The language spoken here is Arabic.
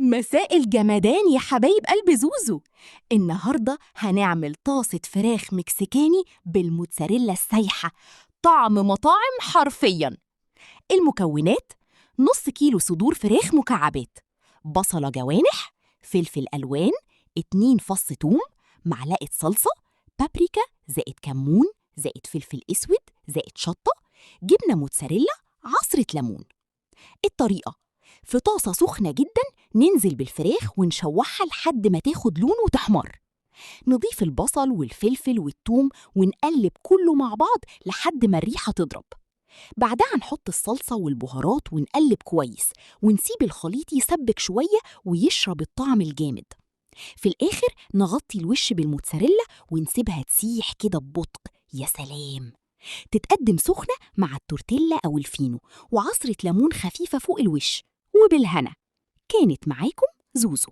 مساء الجمدان يا حبايب قلب زوزو. النهاردة هنعمل طاسة فراخ مكسيكاني بالموتزاريلا السايحة، طعم مطاعم حرفياً. المكونات: نص كيلو صدور فراخ مكعبات، بصلة جوانح، فلفل ألوان، 2 فص توم، معلقة صلصة، بابريكا زائد كمون زائد فلفل أسود زائد شطة، جبنة موتزاريلا، عصرة ليمون. الطريقة: في طاسة سخنة جدا ننزل بالفراخ ونشوحها لحد ما تاخد لون وتحمر. نضيف البصل والفلفل والثوم ونقلب كله مع بعض لحد ما الريحة تضرب. بعدها نحط الصلصة والبهارات ونقلب كويس ونسيب الخليط يسبك شوية ويشرب الطعم الجامد. في الآخر نغطي الوش بالموتزاريلا ونسيبها تسيح كده ببطء. يا سلام! تتقدم سخنة مع التورتيلا أو الفينو وعصرة ليمون خفيفة فوق الوش، وبالهنا. كانت معاكم زوزو.